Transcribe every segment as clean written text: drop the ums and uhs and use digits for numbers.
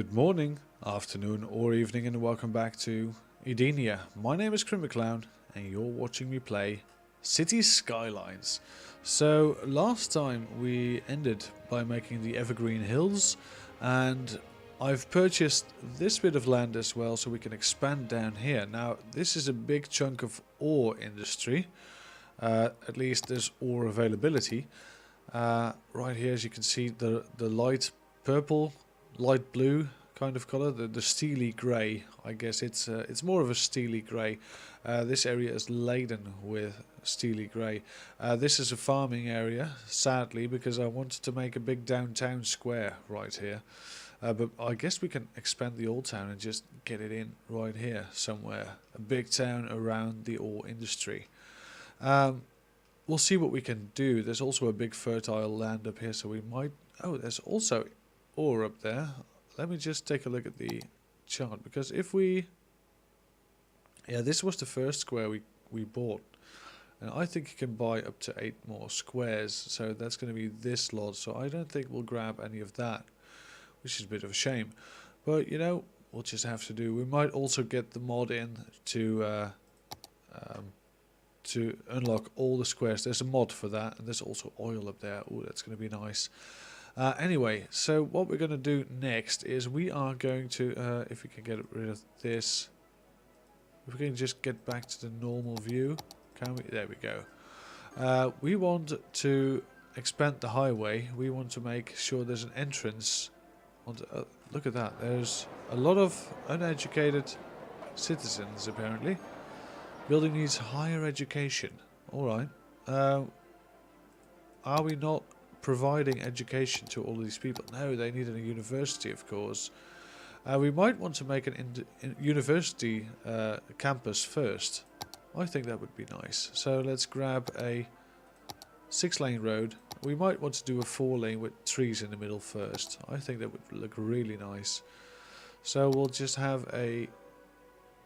Good morning, afternoon or evening, and welcome back to Edenia. My name is Clown and you're watching me play City Skylines. So last time we ended by making the Evergreen Hills, and I've purchased this bit of land as well so we can expand down here. Now this is a big chunk of ore industry, at least there's ore availability. Right here, as you can see, the light purple, light blue kind of color, the steely grey. I guess it's more of a steely grey. This area is laden with steely grey. This is a farming area, sadly, because I wanted to make a big downtown square right here. But I guess we can expand the old town and just get it in right here somewhere. A big town around the ore industry. We'll see what we can do. There's also a big fertile land up here, so we might... Oh, there's also ore up there. Let me just take a look at the chart, because if we... Yeah, this was the first square we bought. And I think you can buy up to 8 more squares, so that's going to be this lot. So I don't think we'll grab any of that, which is a bit of a shame. But, you know, we'll just have to do. We might also get the mod in to unlock all the squares. There's a mod for that, and there's also oil up there. Oh, that's going to be nice. Anyway, so what we're going to do next is we are going to, if we can get rid of this, if we can just get back to the normal view, can we? There we go. We want to expand the highway. We want to make sure there's an entrance. Look at that. There's a lot of uneducated citizens, apparently. Building needs higher education. Alright. Are we not providing education to all these people? No, they need a university, of course. We might want to make an university campus first. I think that would be nice. So let's grab a 6-lane road. We might want to do a 4-lane with trees in the middle first. I think that would look really nice. So we'll just have a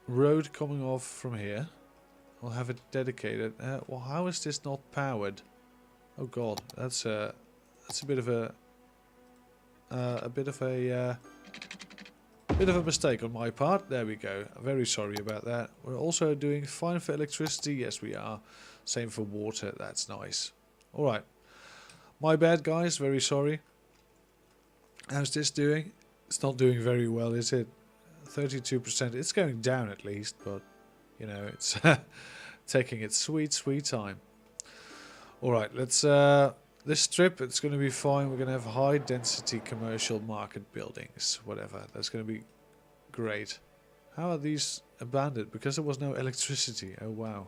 road coming off from here. We'll have it dedicated. Well, how is this not powered? Oh God, that's a bit of a bit of a mistake on my part. There we go. Very sorry about that. We're also doing fine for electricity. Yes, we are. Same for water. That's nice. All right. My bad, guys. Very sorry. How's this doing? It's not doing very well, is it? 32%. It's going down at least, but you know, it's taking its sweet time. Alright, let's this strip, it's going to be fine. We're going to have high density commercial market buildings, whatever. That's going to be great. How are these abandoned? Because there was no electricity. Oh wow.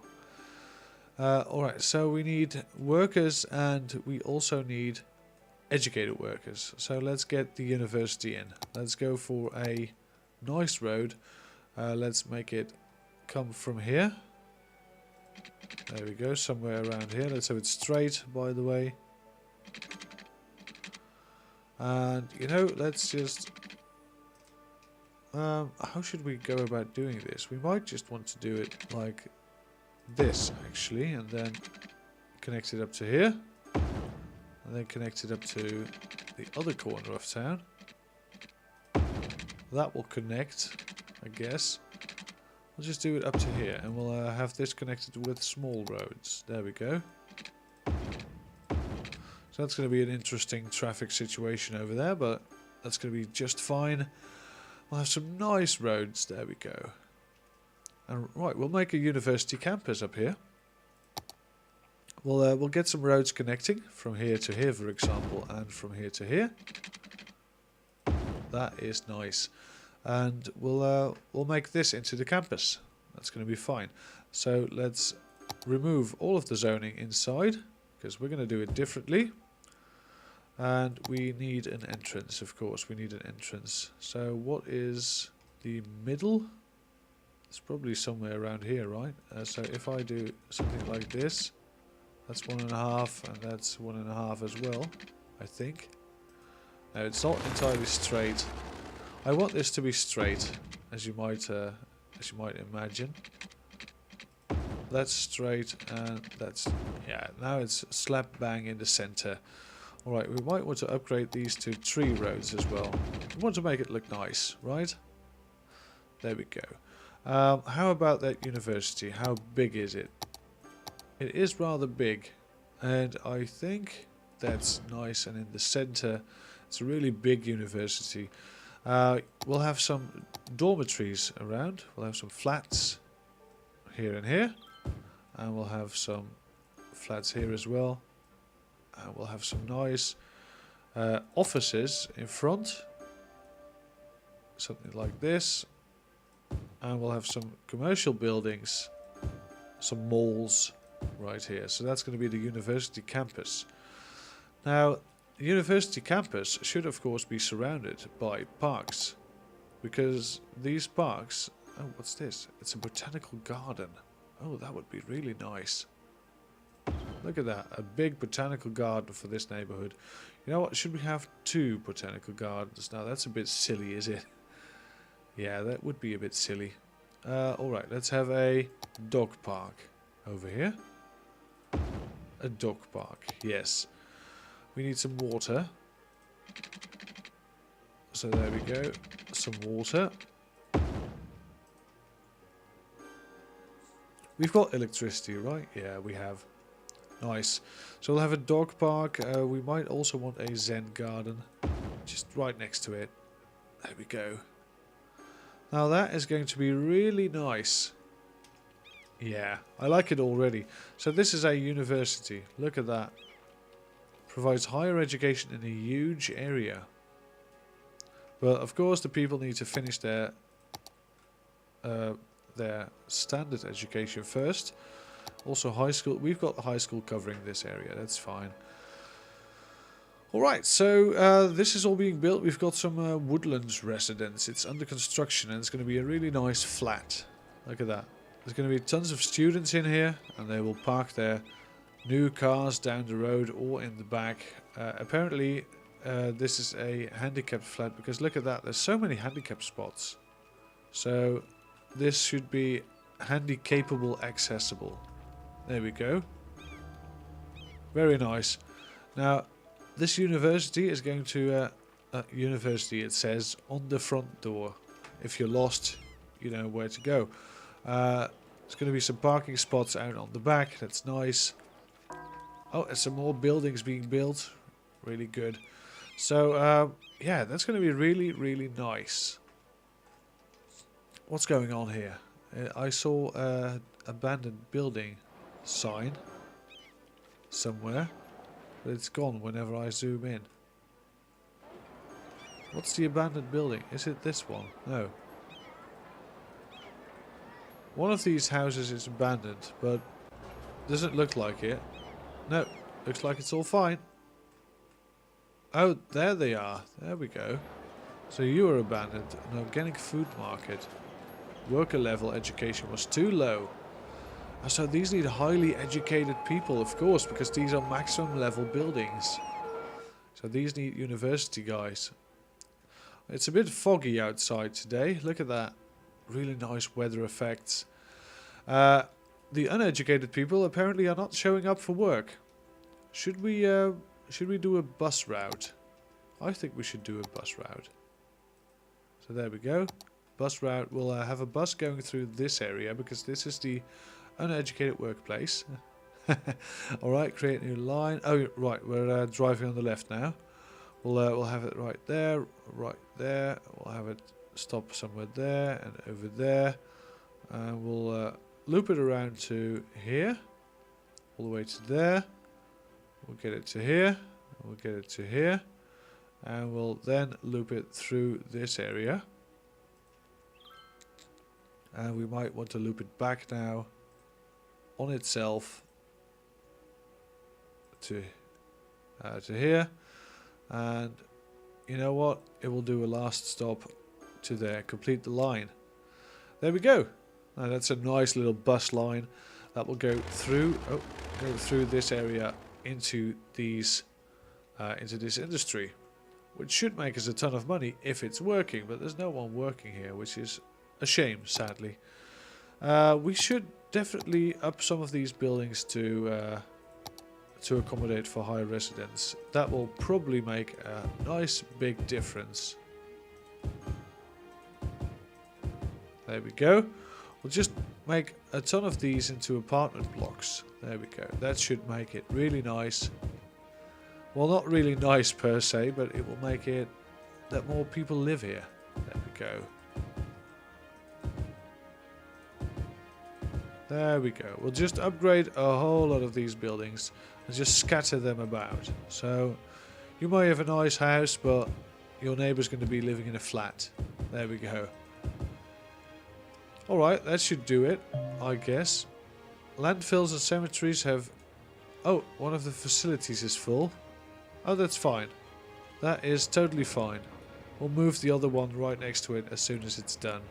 Alright, so we need workers, and we also need educated workers. So let's get the university in. Let's go for a nice road. Let's make it come from here. There we go, somewhere around here. Let's have it straight, by the way. And you know, let's just how should we go about doing this? We might just want to do it like this, actually, and then connect it up to here, and then connect it up to the other corner of town. That will connect, I guess. We'll just do it up to here, and we'll have this connected with small roads. There we go. So that's going to be an interesting traffic situation over there, but that's going to be just fine. We'll have some nice roads. There we go. And right, we'll make a university campus up here. We'll get some roads connecting from here to here, for example, and from here to here. That is nice. And we'll make this into the campus. That's going to be fine. So let's remove all of the zoning inside, because we're going to do it differently. And we need an entrance, of course. We need an entrance. So what is the middle? It's probably somewhere around here, right? So if I do something like this, that's 1.5, and that's 1.5 as well, I think. Now it's not entirely straight. I want this to be straight, as you might imagine. That's straight, and that's, yeah, now it's slap bang in the center Alright, we might want to upgrade these to tree roads as well. We want to make it look nice, right? There we go. How about that university? How big is it? It is rather big. And I think that's nice. And in the center, it's a really big university. We'll have some dormitories around. We'll have some flats here and here. And we'll have some flats here as well. We'll have some nice offices in front. Something like this. And we'll have some commercial buildings. Some malls right here. So that's going to be the university campus. Now, the university campus should of course be surrounded by parks. Because these parks... Oh, what's this? It's a botanical garden. Oh, that would be really nice. Look at that. A big botanical garden for this neighborhood. You know what? Should we have 2 botanical gardens? Now, that's a bit silly, is it? Yeah, that would be a bit silly. Alright, let's have a dog park over here. A dog park, yes. We need some water. So there we go. Some water. We've got electricity, right? Yeah, we have. Nice. So we'll have a dog park. We might also want a Zen garden. Just right next to it. There we go. Now that is going to be really nice. Yeah, I like it already. So this is a university. Look at that. Provides higher education in a huge area. But of course the people need to finish their standard education first. Also high school. We've got the high school covering this area. That's fine. Alright, so this is all being built. We've got some woodlands residence. It's under construction and it's going to be a really nice flat. Look at that. There's going to be tons of students in here and they will park their new cars down the road or in the back. Apparently this is a handicapped flat because look at that. There's so many handicapped spots. So this should be handicapable accessible. There we go. Very nice. Now this university is going to university, it says on the front door. If you're lost, you know where to go. There's going to be some parking spots out on the back. That's nice. Oh, and some more buildings being built. Really good. So yeah, that's going to be really, really nice. What's going on here? I saw an abandoned building sign somewhere. But it's gone whenever I zoom in. What's the abandoned building? Is it this one? No. One of these houses is abandoned, but doesn't look like it. No, looks like it's all fine. Oh, there they are. There we go. So you were abandoned. An organic food market. Worker level education was too low. So these need highly educated people, of course, because these are maximum level buildings. So these need university guys. It's a bit foggy outside today. Look at that. Really nice weather effects. The uneducated people apparently are not showing up for work. Should we do a bus route? I think we should do a bus route. So there we go. Bus route. We'll have a bus going through this area because this is the uneducated workplace. Alright, create a new line. Oh, right, we're driving on the left now. We'll have it right there, right there. We'll have it stop somewhere there and over there. And we'll loop it around to here. All the way to there. We'll get it to here. We'll get it to here. And we'll then loop it through this area. And we might want to loop it back now on itself to here, and you know what, it will do a last stop to there, complete the line. There we go. Now that's a nice little bus line that will go through this area into these into this industry, which should make us a ton of money if it's working, but there's no one working here, which is a shame, sadly. We should definitely up some of these buildings to to accommodate for higher residents. That will probably make a nice big difference. There we go. We'll just make a ton of these into apartment blocks. There we go. That should make it really nice. Well, not really nice per se, but it will make it that more people live here. There we go. There we go. We'll just upgrade a whole lot of these buildings and just scatter them about. So you might have a nice house, but your neighbour's going to be living in a flat. There we go. Alright, that should do it, I guess. Landfills and cemeteries have... Oh, one of the facilities is full. Oh, that's fine. That is totally fine. We'll move the other one right next to it as soon as it's done.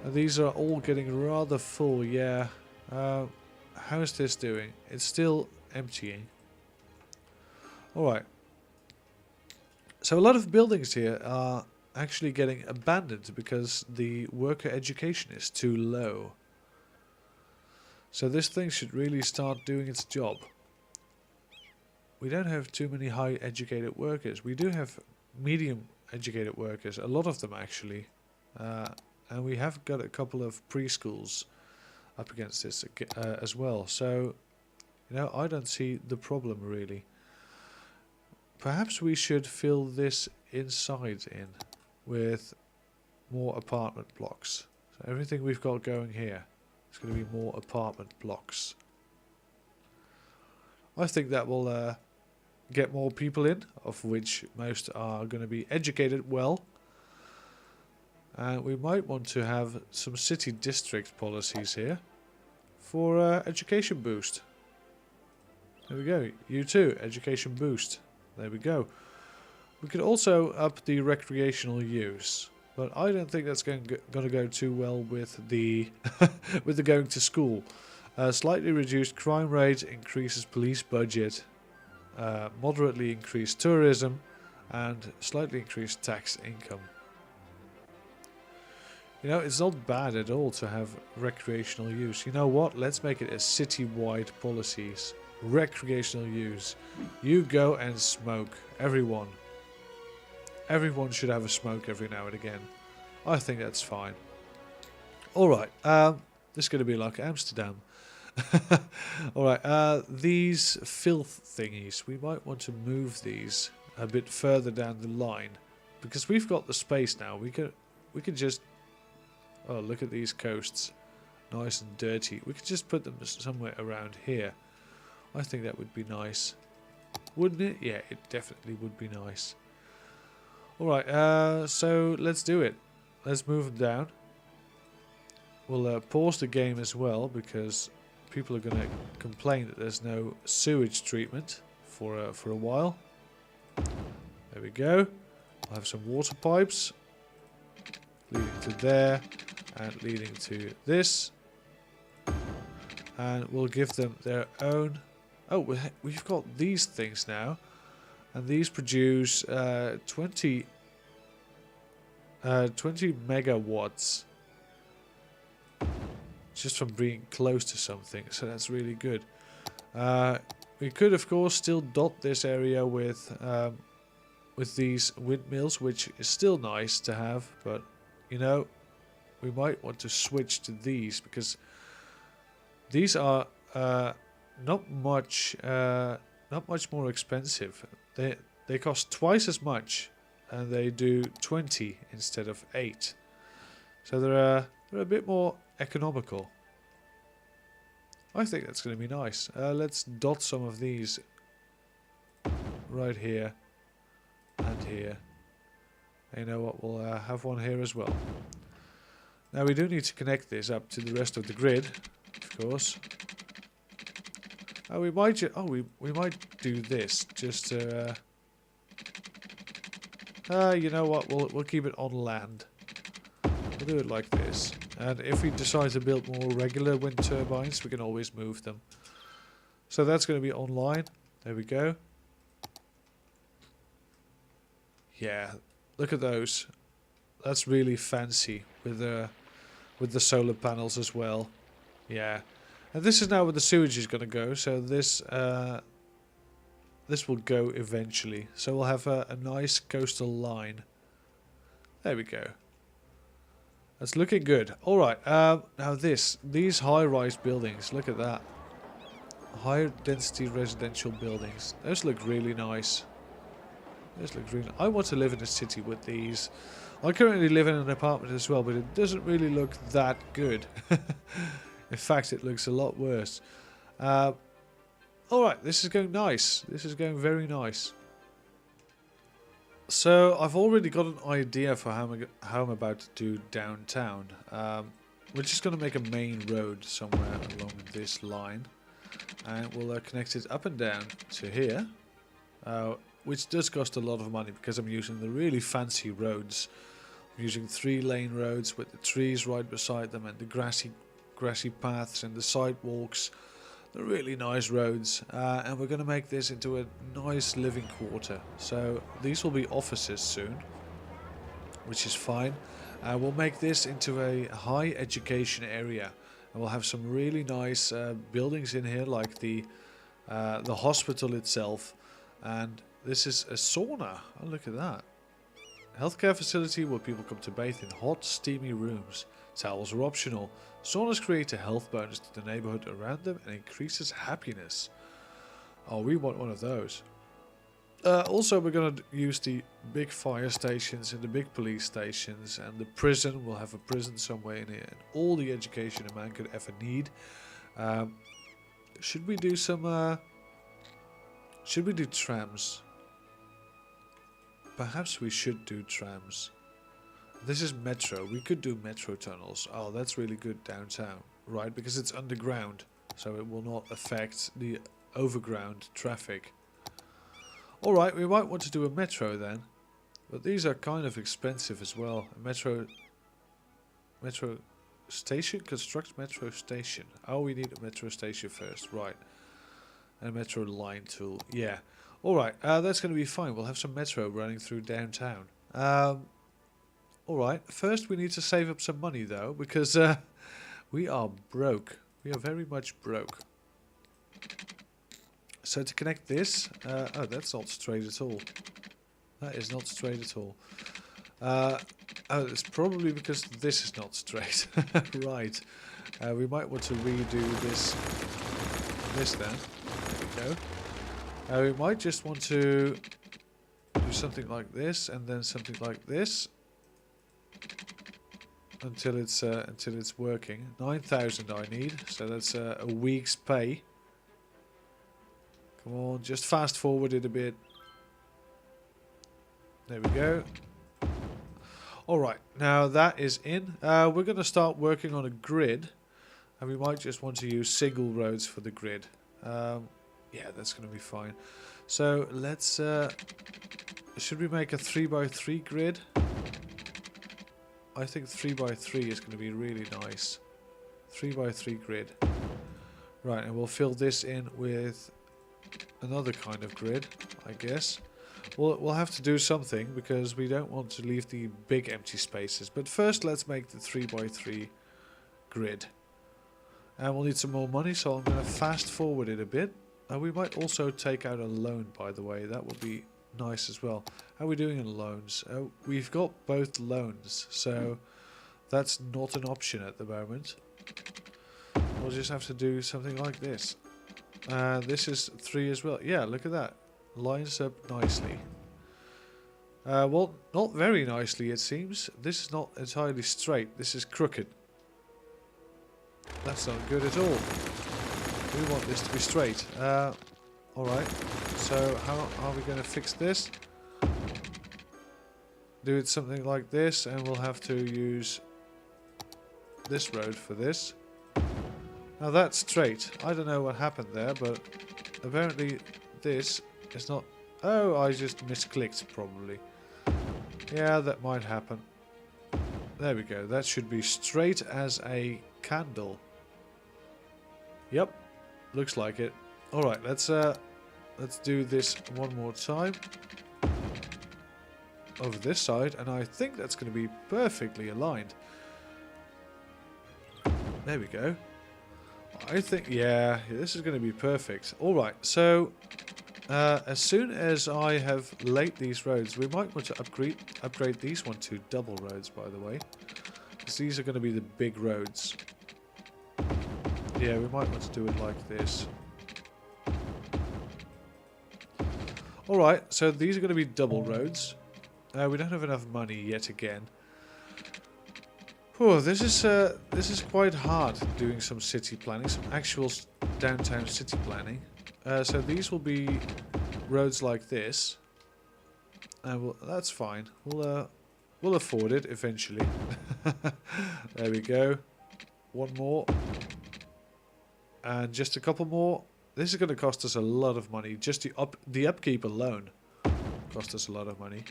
These are all getting rather full, yeah. How is this doing? It's still emptying. Alright. So a lot of buildings here are actually getting abandoned because the worker education is too low. So this thing should really start doing its job. We don't have too many high educated workers. We do have medium educated workers, a lot of them actually. And we have got a couple of preschools up against this as well. So, you know, I don't see the problem really. Perhaps we should fill this inside in with more apartment blocks. So everything we've got going here is going to be more apartment blocks. I think that will get more people in, of which most are going to be educated well. And we might want to have some city district policies here for education boost. There we go. You too, education boost. There we go. We could also up the recreational use, but I don't think that's going to go too well with the with the going to school. Slightly reduced crime rate increases police budget, moderately increased tourism, and slightly increased tax income. You know, it's not bad at all to have recreational use. You know what? Let's make it a city-wide policies. Recreational use. You go and smoke. Everyone. Everyone should have a smoke every now and again. I think that's fine. Alright. This is going to be like Amsterdam. Alright. These filth thingies. We might want to move these a bit further down the line. Because we've got the space now. We could just... Oh, look at these coasts. Nice and dirty. We could just put them somewhere around here. I think that would be nice. Wouldn't it? Yeah, it definitely would be nice. Alright, so let's do it. Let's move them down. We'll pause the game as well, because people are going to complain that there's no sewage treatment for a while. There we go. I'll have some water pipes leading to there and leading to this, and we'll give them their own... Oh, we've got these things now, and these produce 20 megawatts just from being close to something, so that's really good. We could of course still dot this area with these windmills, which is still nice to have, but you know, we might want to switch to these because these are not much more expensive. They cost twice as much, and they do 20 instead of 8. So they're a bit more economical. I think that's going to be nice. Let's dot some of these right here and here. And you know what? We'll have one here as well. Now we do need to connect this up to the rest of the grid, of course. We might we might do this just to. You know what? We'll keep it on land. We'll do it like this. And if we decide to build more regular wind turbines, we can always move them. So that's going to be online. There we go. Yeah, look at those. That's really fancy with the solar panels as well. Yeah, And this is now where the sewage is going to go. So this this will go eventually. So we'll have a nice coastal line. There we go. That's looking good. All right. Now these high-rise buildings. Look at that. Higher density residential buildings. Those look really nice. Those look really. I want to live in a city with these. I currently live in an apartment as well, but it doesn't really look that good. In fact, it looks a lot worse. Alright, this is going nice. This is going very nice. So, I've already got an idea for how I'm about to do downtown. We're just going to make a main road somewhere along this line. And we'll connect it up and down to here. Which does cost a lot of money because I'm using the really fancy roads. I'm using 3-lane roads with the trees right beside them and the grassy paths and the sidewalks. They're really nice roads, and we're going to make this into a nice living quarter. So these will be offices soon, which is fine. We'll make this into a high education area, and we'll have some really nice buildings in here, like the hospital itself. And this is a sauna. Oh, look at that. Healthcare facility where people come to bathe in hot, steamy rooms. Towels are optional. Saunas create a health bonus to the neighborhood around them and increases happiness. Oh, we want one of those. Also, we're going to use the big fire stations and the big police stations and the prison. We'll have a prison somewhere in here and all the education a man could ever need. Should we do some... should we do trams? Perhaps we should do trams. This is metro. We could do metro tunnels. Oh, that's really good downtown, right? Because it's underground, so it will not affect the overground traffic. Alright, we might want to do a metro then. But these are kind of expensive as well. A metro station? Construct metro station. Oh, we need a metro station first, right. And a metro line tool, yeah. Alright, that's going to be fine. We'll have some metro running through downtown. Alright, first we need to save up some money though, because we are broke. We are very much broke. So to connect this... oh, that's not straight at all. That is not straight at all. Oh, it's probably because this is not straight. Right. We might want to redo this then. There we go. We might just want to do something like this and then something like this until it's working. 9,000 I need, so that's a week's pay. Come on, just fast forward it a bit. There we go. Alright, now that is in. We're going to start working on a grid, and we might just want to use single roads for the grid. Yeah, that's going to be fine. So let's... should we make a 3x3 grid? I think 3x3 is going to be really nice. 3x3 grid. Right, and we'll fill this in with another kind of grid, I guess. We'll have to do something because we don't want to leave the big empty spaces. But first, let's make the 3x3 grid. And we'll need some more money, so I'm going to fast forward it a bit. We might also take out a loan, by the way. That would be nice as well. How are we doing in loans? We've got both loans, so that's not an option at the moment. We'll just have to do something like this. This is 3 as well. Yeah, look at that. Lines up nicely. Well, not very nicely, it seems. This is not entirely straight. This is crooked. That's not good at all. We want this to be straight. Alright, so how are we going to fix this? Do it something like this, and we'll have to use this road for this. Now that's straight. I don't know what happened there, but apparently this is not... Oh, I just misclicked probably. Yeah, that might happen. There we go. That should be straight as a candle. Yep. Looks like it. Alright, let's do this one more time. Over this side, and I think that's going to be perfectly aligned. There we go. I think, yeah, this is going to be perfect. Alright, so as soon as I have laid these roads, we might want to upgrade these one to double roads, by the way. Because these are going to be the big roads. Yeah, we might want to do it like this. Alright, so these are going to be double roads. We don't have enough money yet again. Whew, this is quite hard doing some city planning, some actual downtown city planning. So these will be roads like this. Well, that's fine. We'll afford it eventually. There we go. One more. And just a couple more. This is going to cost us a lot of money. Just the upkeep alone cost us a lot of money.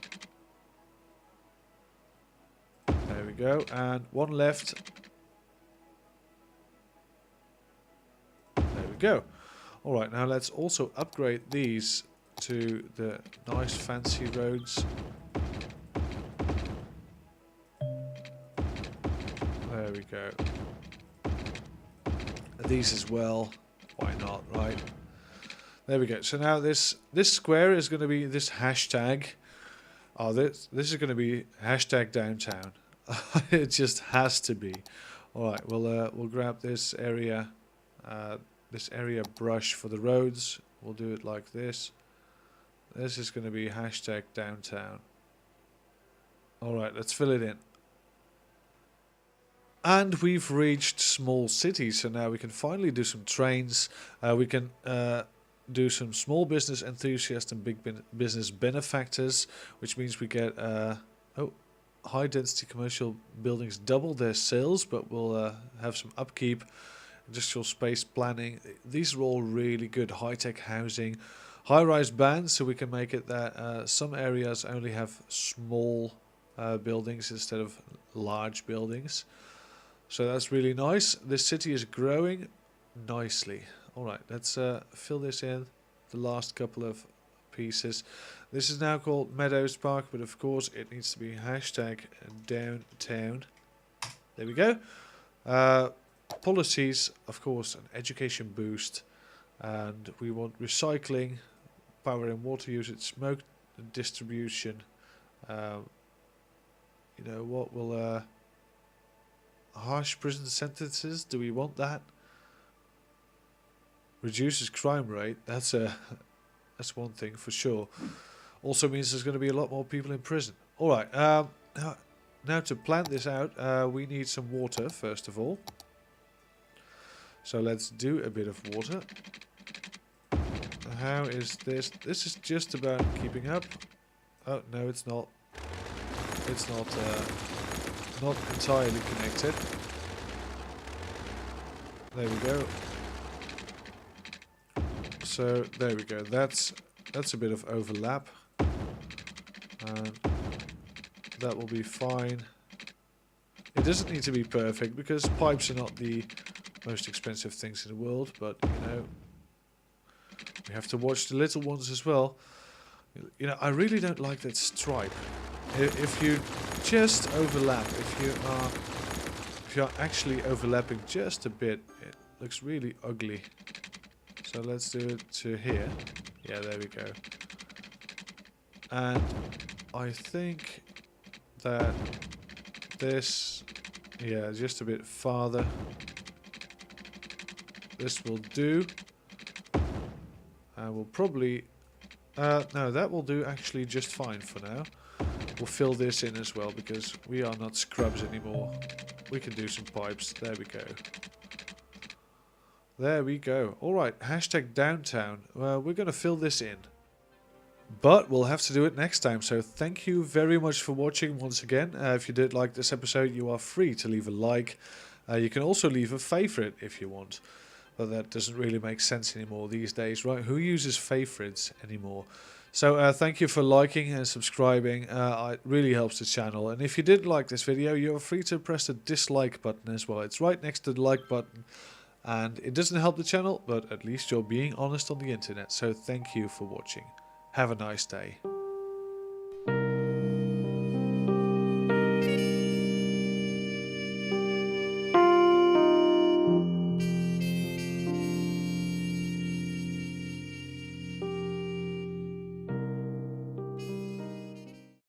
There we go. And one left. There we go. Alright, now let's also upgrade these to the nice fancy roads. There we go. These as well. Why not, right? There we go. So now this square is going to be this hashtag. Oh, this is going to be hashtag downtown. It just has to be. All right, we'll grab this area brush for the roads. We'll do it like this. This is going to be hashtag downtown. All right, let's fill it in. And we've reached small cities, so now we can finally do some trains. We can do some small business enthusiasts and big business benefactors, which means we get high density commercial buildings double their sales, but we'll have some upkeep, industrial space planning. These are all really good. High-tech housing, high-rise bands, so we can make it that some areas only have small buildings instead of large buildings. So that's really nice. This city is growing nicely. Alright, let's fill this in, the last couple of pieces. This is now called Meadows Park, but of course it needs to be hashtag downtown. There we go. Policies, of course, an education boost. And we want recycling, power and water usage, smoke distribution. You know what, we'll... harsh prison sentences, do we want that? Reduces crime rate, that's one thing for sure. Also means there's going to be a lot more people in prison. Alright, now to plan this out, we need some water first of all. So let's do a bit of water. How is this? This is just about keeping up. Oh, no, it's not. It's not entirely connected. There we go. So there we go. That's a bit of overlap, and that will be fine. It doesn't need to be perfect because pipes are not the most expensive things in the world, but you know, we have to watch the little ones as well. You know, I really don't like that stripe. If you just overlap, if you're actually overlapping just a bit, it looks really ugly. So let's do it to here. Yeah, there we go. And I think that this, yeah, just a bit farther. This will do. And we'll probably, no, that will do actually just fine for now. We'll fill this in as well because we are not scrubs anymore. We can do some pipes. There we go. There we go. Alright, hashtag downtown. We're going to fill this in. But we'll have to do it next time. So thank you very much for watching once again. If you did like this episode, you are free to leave a like. You can also leave a favorite if you want. But that doesn't really make sense anymore these days, right? Who uses favorites anymore? So thank you for liking and subscribing. It really helps the channel. And if you didn't like this video, you're free to press the dislike button as well. It's right next to the like button. And it doesn't help the channel, but at least you're being honest on the internet. So thank you for watching. Have a nice day.